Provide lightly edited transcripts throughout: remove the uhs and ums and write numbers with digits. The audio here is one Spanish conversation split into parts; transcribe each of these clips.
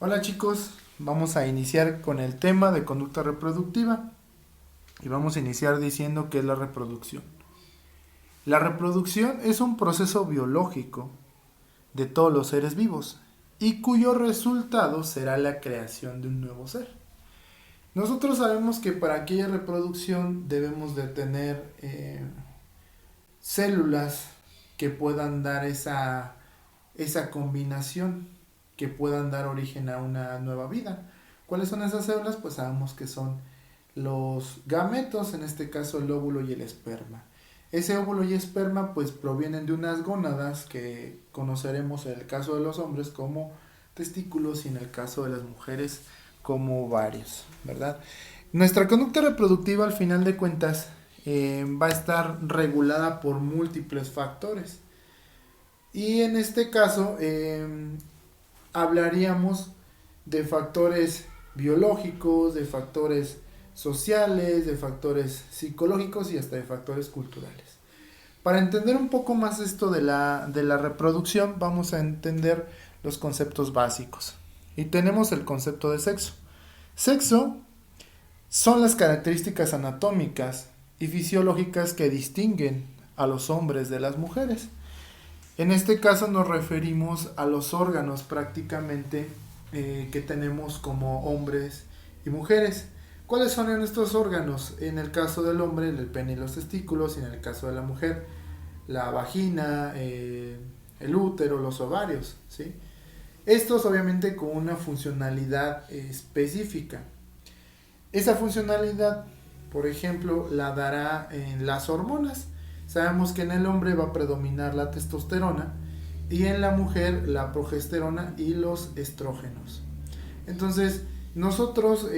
Hola chicos, vamos a iniciar con el tema de conducta reproductiva y vamos a iniciar diciendo qué es la reproducción. La reproducción es un proceso biológico de todos los seres vivos y cuyo resultado será la creación de un nuevo ser. Nosotros sabemos que para aquella reproducción debemos de tener células que puedan dar esa combinación, que puedan dar origen a una nueva vida. ¿Cuáles son esas células? Pues sabemos que son los gametos, en este caso el óvulo y el esperma. Ese óvulo y esperma pues provienen de unas gónadas que conoceremos en el caso de los hombres como testículos y en el caso de las mujeres como ovarios, ¿verdad? Nuestra conducta reproductiva al final de cuentas va a estar regulada por múltiples factores. Y en este caso hablaríamos de factores biológicos, de factores sociales, de factores psicológicos y hasta de factores culturales. Para entender un poco más esto de la reproducción, vamos a entender los conceptos básicos. Y tenemos el concepto de sexo. Sexo son las características anatómicas y fisiológicas que distinguen a los hombres de las mujeres. En este caso nos referimos a los órganos prácticamente que tenemos como hombres y mujeres. ¿Cuáles son estos órganos? En el caso del hombre, el pene y los testículos, y en el caso de la mujer, la vagina, el útero, los ovarios, ¿sí? Estos obviamente con una funcionalidad específica. Esa funcionalidad, por ejemplo, la dará en las hormonas. Sabemos que en el hombre va a predominar la testosterona y en la mujer la progesterona y los estrógenos. Entonces, nosotros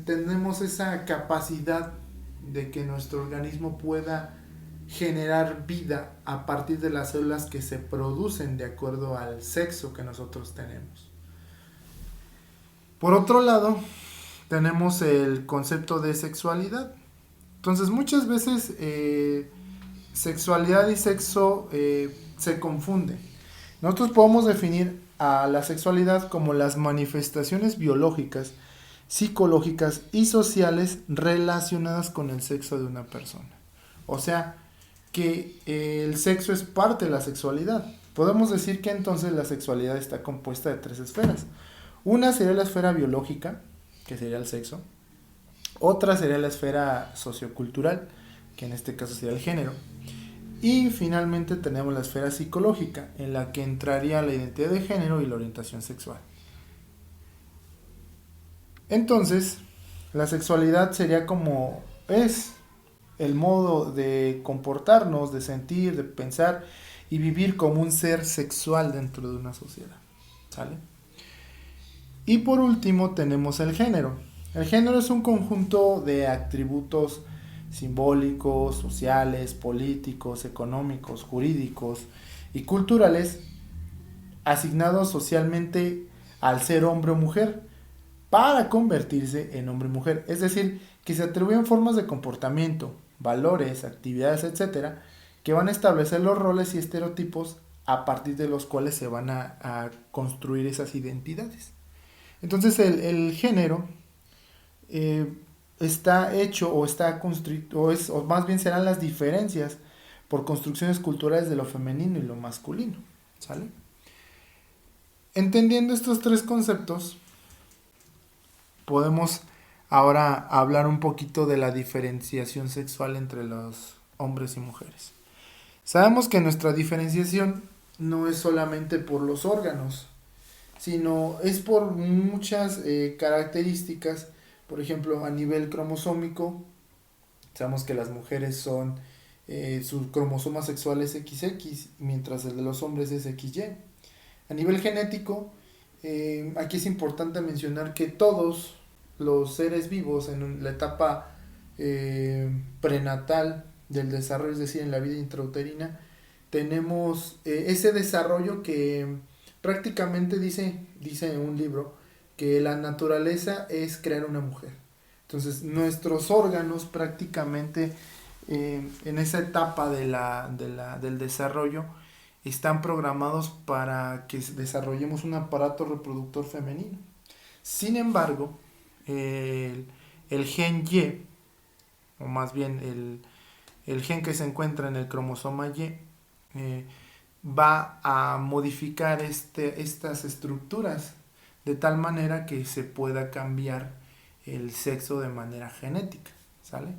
tenemos esa capacidad de que nuestro organismo pueda generar vida a partir de las células que se producen de acuerdo al sexo que nosotros tenemos. Por otro lado, tenemos el concepto de sexualidad. Entonces, muchas veces sexualidad y sexo se confunden. Nosotros podemos definir a la sexualidad como las manifestaciones biológicas, psicológicas y sociales relacionadas con el sexo de una persona. O sea, que el sexo es parte de la sexualidad. Podemos decir que entonces la sexualidad está compuesta de tres esferas. Una sería la esfera biológica, que sería el sexo. Otra sería la esfera sociocultural, que en este caso sería el género. Y finalmente tenemos la esfera psicológica, en la que entraría la identidad de género y la orientación sexual. Entonces, la sexualidad sería como es el modo de comportarnos, de sentir, de pensar y vivir como un ser sexual dentro de una sociedad. ¿Sale? Y por último tenemos el género. El género es un conjunto de atributos simbólicos, sociales, políticos, económicos, jurídicos y culturales asignados socialmente al ser hombre o mujer para convertirse en hombre o mujer. Es decir, que se atribuyen formas de comportamiento, valores, actividades, etcétera, que van a establecer los roles y estereotipos a partir de los cuales se van a construir esas identidades. Entonces el género está hecho o está construido, o más bien serán las diferencias por construcciones culturales de lo femenino y lo masculino. ¿Sale? Entendiendo estos tres conceptos, podemos ahora hablar un poquito de la diferenciación sexual entre los hombres y mujeres. Sabemos que nuestra diferenciación no es solamente por los órganos, sino es por muchas características. Por ejemplo, a nivel cromosómico, sabemos que las mujeres son, su cromosoma sexual es XX, mientras el de los hombres es XY. A nivel genético, aquí es importante mencionar que todos los seres vivos en la etapa prenatal del desarrollo, es decir, en la vida intrauterina, tenemos ese desarrollo que prácticamente dice en un libro que la naturaleza es crear una mujer. Entonces nuestros órganos prácticamente en esa etapa del desarrollo están programados para que desarrollemos un aparato reproductor femenino. Sin embargo, el gen Y, o más bien el gen que se encuentra en el cromosoma Y, va a modificar estas estructuras de tal manera que se pueda cambiar el sexo de manera genética, ¿sale?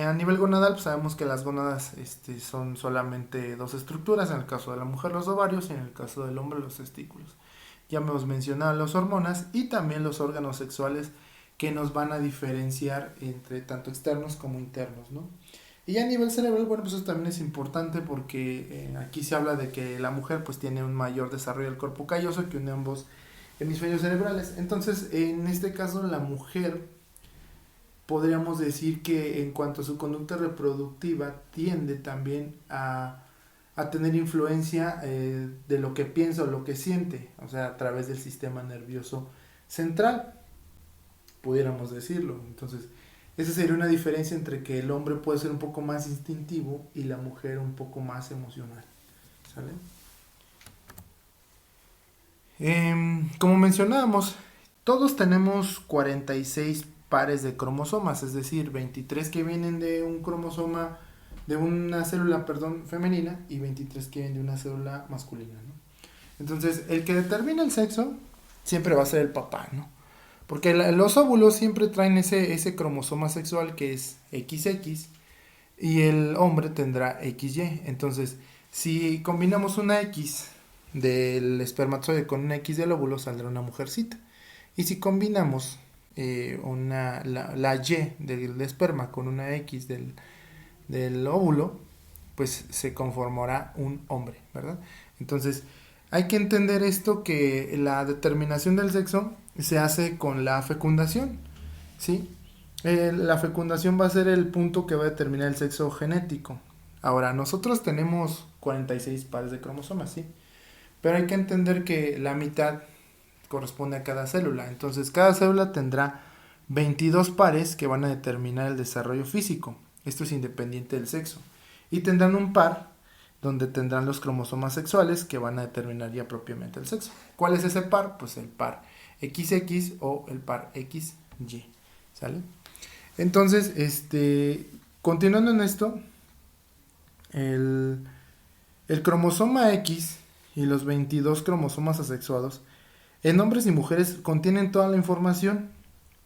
A nivel gonadal, pues sabemos que las gónadas son solamente dos estructuras, en el caso de la mujer los ovarios y en el caso del hombre los testículos. Ya hemos mencionado las hormonas y también los órganos sexuales que nos van a diferenciar entre tanto externos como internos, ¿no? Y a nivel cerebral, bueno, pues eso también es importante porque aquí se habla de que la mujer pues tiene un mayor desarrollo del cuerpo calloso que une ambos hemisferios cerebrales. Entonces, en este caso, la mujer podríamos decir que en cuanto a su conducta reproductiva tiende también a tener influencia de lo que piensa o lo que siente, o sea, a través del sistema nervioso central, pudiéramos decirlo. Entonces, esa sería una diferencia entre que el hombre puede ser un poco más instintivo y la mujer un poco más emocional, ¿sale? Como mencionábamos, todos tenemos 46 pares de cromosomas, es decir, 23 que vienen de un cromosoma, de una célula, perdón, femenina, y 23 que vienen de una célula masculina, ¿no? Entonces, el que determina el sexo siempre va a ser el papá, ¿no? Porque los óvulos siempre traen ese cromosoma sexual que es XX y el hombre tendrá XY. Entonces, si combinamos una X del espermatozoide con una X del óvulo, saldrá una mujercita. Y si combinamos la Y del esperma con una X del óvulo, pues se conformará un hombre, ¿verdad? Entonces, hay que entender esto, que la determinación del sexo se hace con la fecundación, ¿sí? La fecundación va a ser el punto que va a determinar el sexo genético. Ahora, nosotros tenemos 46 pares de cromosomas, ¿sí? Pero hay que entender que la mitad corresponde a cada célula. Entonces, cada célula tendrá 22 pares que van a determinar el desarrollo físico. Esto es independiente del sexo. Y tendrán un par donde tendrán los cromosomas sexuales que van a determinar ya propiamente el sexo. ¿Cuál es ese par? Pues el par XX o el par XY, ¿sale? Entonces, continuando en esto, el cromosoma X y los 22 cromosomas asexuados en hombres y mujeres contienen toda la información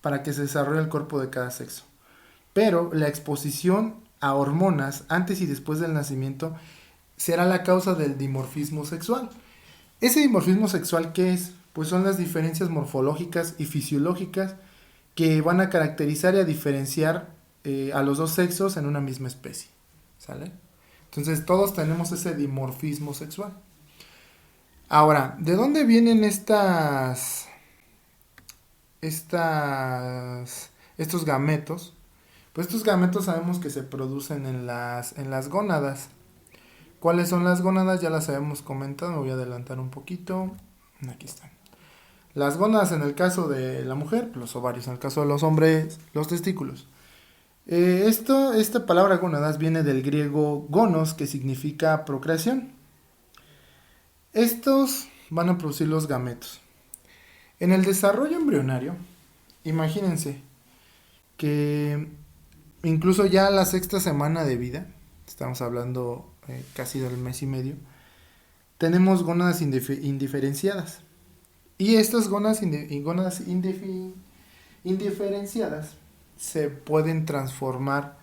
para que se desarrolle el cuerpo de cada sexo. Pero la exposición a hormonas antes y después del nacimiento será la causa del dimorfismo sexual. ¿Ese dimorfismo sexual qué es? Pues son las diferencias morfológicas y fisiológicas que van a caracterizar y a diferenciar a los dos sexos en una misma especie, ¿sale? Entonces todos tenemos ese dimorfismo sexual. Ahora, ¿de dónde vienen estos gametos? Pues estos gametos sabemos que se producen en las gónadas. ¿Cuáles son las gónadas? Ya las habíamos comentado, me voy a adelantar un poquito. Aquí están. Las gónadas en el caso de la mujer, los ovarios; en el caso de los hombres, los testículos. Esta palabra gónadas viene del griego gonos, que significa procreación. Estos van a producir los gametos. En el desarrollo embrionario, imagínense que incluso ya la sexta semana de vida, estamos hablando casi del mes y medio, tenemos gónadas indiferenciadas. Y estas gónadas indiferenciadas se pueden transformar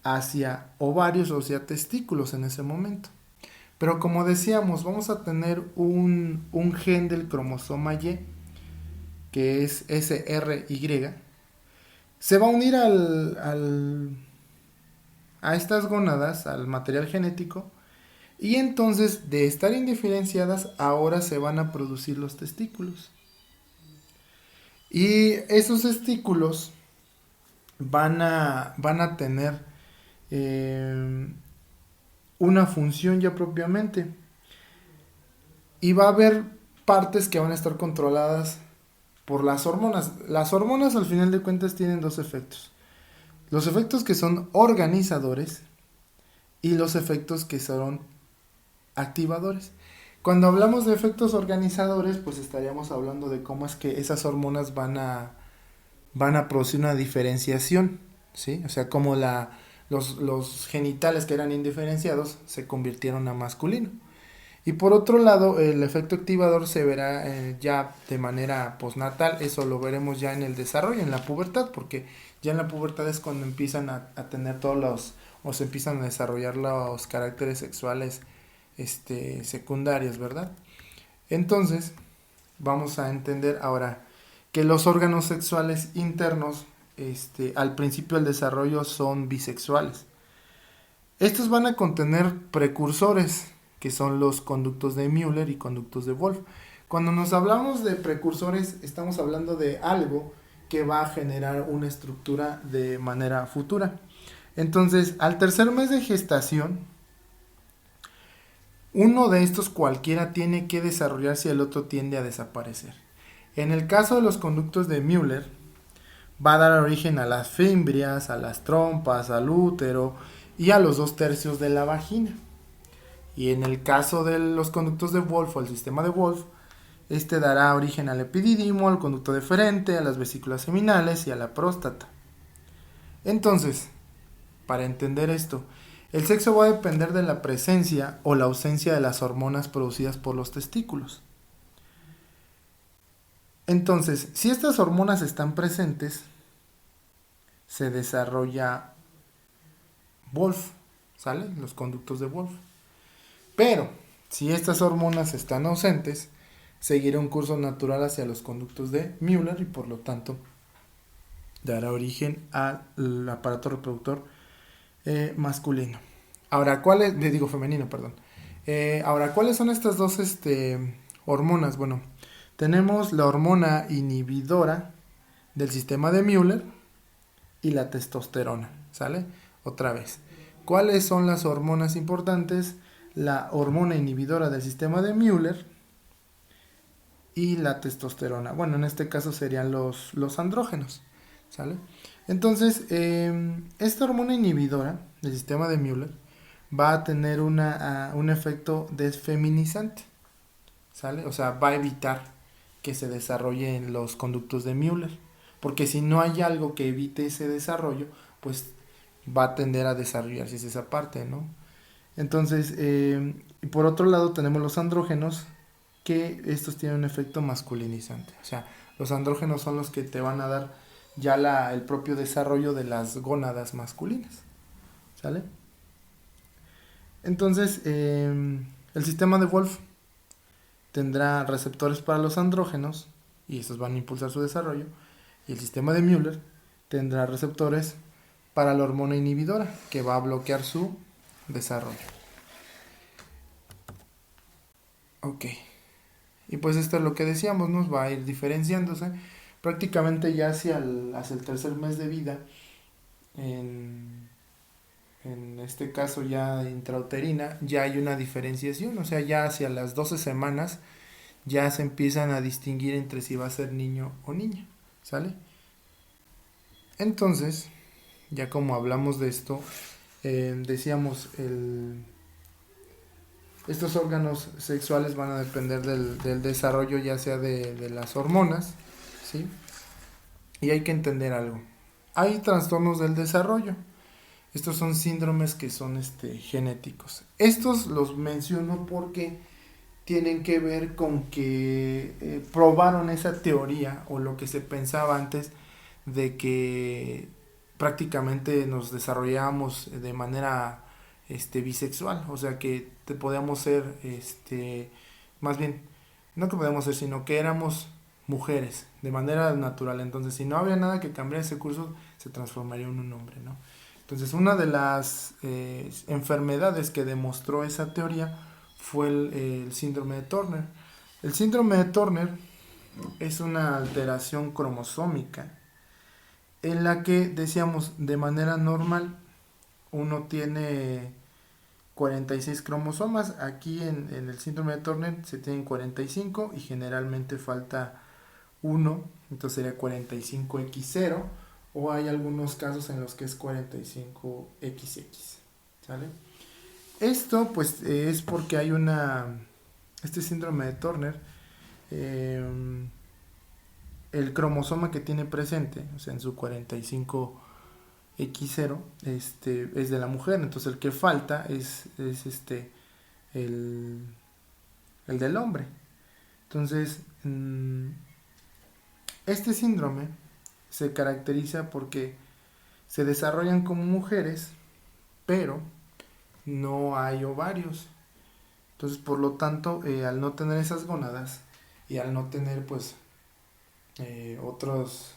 hacia ovarios o hacia testículos en ese momento. Pero como decíamos, vamos a tener un gen del cromosoma Y, que es SRY, se va a unir a estas gónadas, al material genético, y entonces de estar indiferenciadas ahora se van a producir los testículos. Y esos testículos van a tener una función ya propiamente. Y va a haber partes que van a estar controladas por las hormonas. Las hormonas, al final de cuentas, tienen dos efectos. Los efectos que son organizadores y los efectos que son activadores. Cuando hablamos de efectos organizadores, pues estaríamos hablando de cómo es que esas hormonas van a producir una diferenciación, ¿sí? O sea, como los genitales que eran indiferenciados se convirtieron a masculino. Y por otro lado, el efecto activador se verá ya de manera postnatal, eso lo veremos ya en el desarrollo, en la pubertad, porque ya en la pubertad es cuando empiezan a tener o se empiezan a desarrollar los caracteres sexuales secundarios, ¿verdad? Entonces, vamos a entender ahora que los órganos sexuales internos, al principio del desarrollo son bisexuales. Estos van a contener precursores, que son los conductos de Müller y conductos de Wolff. Cuando nos hablamos de precursores, estamos hablando de algo que va a generar una estructura de manera futura. Entonces, al tercer mes de gestación, uno de estos cualquiera tiene que desarrollarse y el otro tiende a desaparecer. En el caso de los conductos de Müller, va a dar origen a las fimbrias, a las trompas, al útero y a los 2/3 de la vagina. Y en el caso de los conductos de Wolff o el sistema de Wolff, este dará origen al epidídimo, al conducto deferente, a las vesículas seminales y a la próstata. Entonces, para entender esto, el sexo va a depender de la presencia o la ausencia de las hormonas producidas por los testículos. Entonces, si estas hormonas están presentes, se desarrolla Wolff, ¿sale? Los conductos de Wolff. Pero, si estas hormonas están ausentes, seguirá un curso natural hacia los conductos de Müller y por lo tanto dará origen al aparato reproductor masculino. Ahora, femenino, perdón. Ahora, ¿cuáles son estas dos hormonas? Bueno, tenemos la hormona inhibidora del sistema de Müller y la testosterona, ¿sale? Otra vez. ¿Cuáles son las hormonas importantes? La hormona inhibidora del sistema de Müller y la testosterona. Bueno, en este caso serían los andrógenos, ¿sale? Entonces, esta hormona inhibidora del sistema de Müller va a tener un efecto desfeminizante, ¿sale? O sea, va a evitar que se desarrollen los conductos de Müller, porque si no hay algo que evite ese desarrollo, pues va a tender a desarrollarse esa parte, ¿no? Entonces, y por otro lado tenemos los andrógenos, que estos tienen un efecto masculinizante. O sea, los andrógenos son los que te van a dar ya el propio desarrollo de las gónadas masculinas, ¿sale? Entonces, el sistema de Wolff tendrá receptores para los andrógenos y estos van a impulsar su desarrollo, y el sistema de Müller tendrá receptores para la hormona inhibidora que va a bloquear su desarrollo. Ok. Y pues esto es lo que decíamos, nos va a ir diferenciándose prácticamente ya hacia el tercer mes de vida, en este caso ya intrauterina, ya hay una diferenciación, o sea, ya hacia las 12 semanas ya se empiezan a distinguir entre si va a ser niño o niña, ¿sale? Entonces, ya como hablamos de esto, decíamos, estos órganos sexuales van a depender del desarrollo ya sea de las hormonas, ¿sí? Y hay que entender algo. Hay trastornos del desarrollo. Estos son síndromes que son genéticos. Estos los menciono porque tienen que ver con que probaron esa teoría o lo que se pensaba antes de que prácticamente nos desarrollábamos de manera bisexual, o sea que podíamos ser más bien no que podíamos ser, sino que éramos mujeres de manera natural. Entonces, si no había nada que cambiar, ese curso se transformaría en un hombre, ¿no? Entonces, una de las enfermedades que demostró esa teoría fue el síndrome de Turner. El síndrome de Turner es una alteración cromosómica en la que, decíamos, de manera normal uno tiene 46 cromosomas. Aquí en el síndrome de Turner se tienen 45 y generalmente falta uno, entonces sería 45X0, o hay algunos casos en los que es 45XX, ¿sale? Esto pues es porque hay este síndrome de Turner, el cromosoma que tiene presente, o sea, en su 45X0, es de la mujer, entonces el que falta es el, el del hombre. Entonces, este síndrome se caracteriza porque se desarrollan como mujeres, pero no hay ovarios. Entonces, por lo tanto, al no tener esas gónadas y al no tener, pues, otras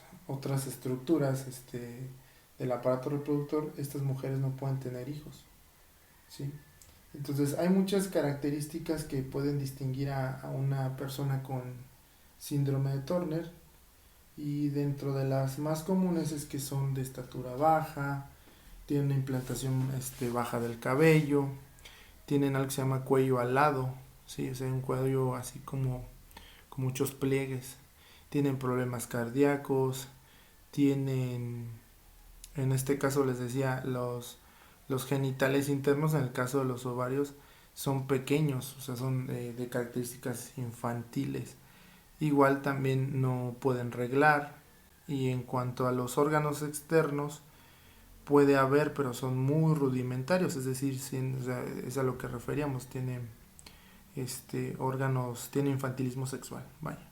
estructuras del aparato reproductor, estas mujeres no pueden tener hijos, ¿sí? Entonces, hay muchas características que pueden distinguir a una persona con síndrome de Turner, y dentro de las más comunes es que son de estatura baja, tienen una implantación baja del cabello, tienen algo que se llama cuello alado, ¿sí? O sea, un cuello así como con muchos pliegues, tienen problemas cardíacos, tienen, en este caso les decía, los genitales internos, en el caso de los ovarios, son pequeños, o sea, son de características infantiles. Igual también no pueden reglar, y en cuanto a los órganos externos, puede haber, pero son muy rudimentarios, es decir, o sea, es a lo que referíamos, tiene órganos, tiene infantilismo sexual, vaya.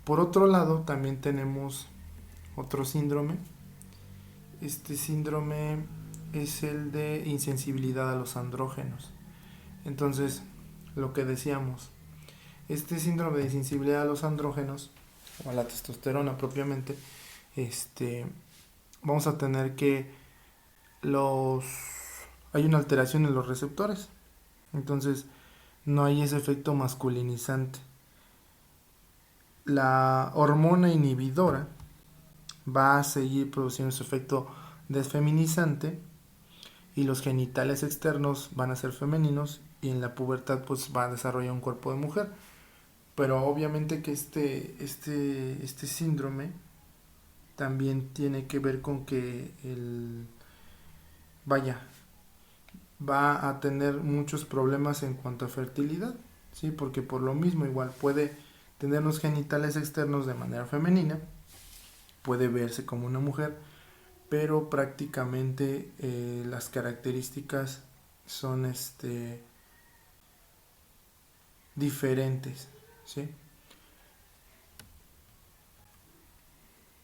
Por otro lado, también tenemos otro síndrome. Este síndrome es el de insensibilidad a los andrógenos. Entonces, lo que decíamos, este síndrome de insensibilidad a los andrógenos, o a la testosterona propiamente, vamos a tener que hay una alteración en los receptores. Entonces, no hay ese efecto masculinizante. La hormona inhibidora va a seguir produciendo su efecto desfeminizante, y los genitales externos van a ser femeninos, y en la pubertad pues va a desarrollar un cuerpo de mujer. Pero obviamente que este síndrome también tiene que ver con que va a tener muchos problemas en cuanto a fertilidad, ¿sí? Porque por lo mismo igual puede tener los genitales externos de manera femenina, puede verse como una mujer, pero prácticamente las características son diferentes, ¿sí?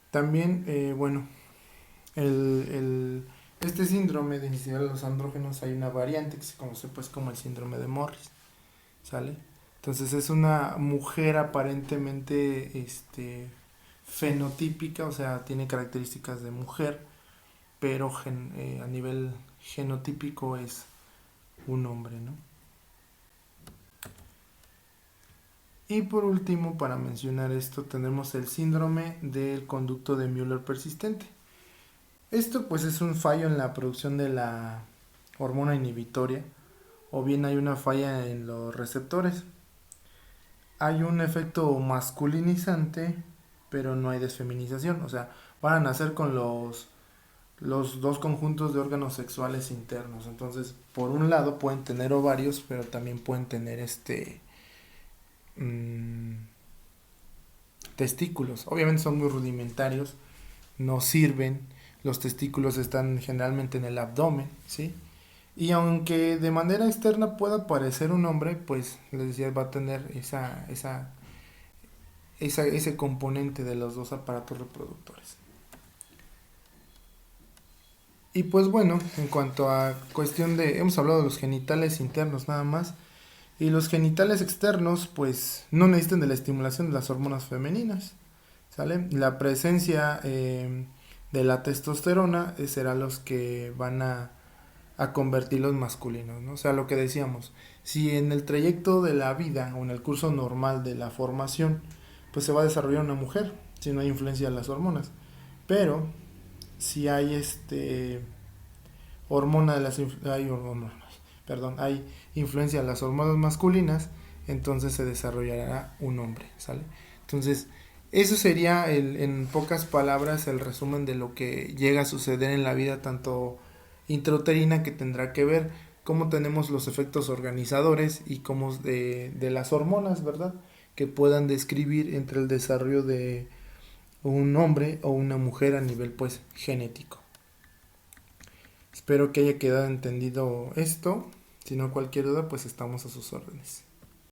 También, bueno, este síndrome de insensibilidad a los andrógenos, hay una variante que se conoce pues como el síndrome de Morris, ¿sale? Entonces es una mujer aparentemente fenotípica, o sea, tiene características de mujer, pero a nivel genotípico es un hombre, ¿no? Y por último, para mencionar esto, tenemos el síndrome del conducto de Müller persistente. Esto pues es un fallo en la producción de la hormona inhibitoria, o bien hay una falla en los receptores. Hay un efecto masculinizante, pero no hay desfeminización, o sea, van a nacer con los dos conjuntos de órganos sexuales internos. Entonces, por un lado pueden tener ovarios, pero también pueden tener testículos. Obviamente son muy rudimentarios, no sirven. Los testículos están generalmente en el abdomen, ¿sí? Y aunque de manera externa pueda parecer un hombre, pues les decía, va a tener ese componente de los dos aparatos reproductores. Y pues bueno, en cuanto a cuestión hemos hablado de los genitales internos nada más, y los genitales externos pues no necesitan de la estimulación de las hormonas femeninas, ¿sale? La presencia de la testosterona será los que van a convertirlos masculinos, ¿no? O sea, lo que decíamos, si en el trayecto de la vida o en el curso normal de la formación pues se va a desarrollar una mujer, si no hay influencia de las hormonas, pero si hay hay influencia de las hormonas masculinas, entonces se desarrollará un hombre, ¿sale? Entonces, eso sería en pocas palabras el resumen de lo que llega a suceder en la vida tanto intrauterina, que tendrá que ver cómo tenemos los efectos organizadores y cómo de las hormonas, ¿verdad? Que puedan describir entre el desarrollo de un hombre o una mujer a nivel pues genético. Espero que haya quedado entendido esto. Si no, cualquier duda, pues estamos a sus órdenes.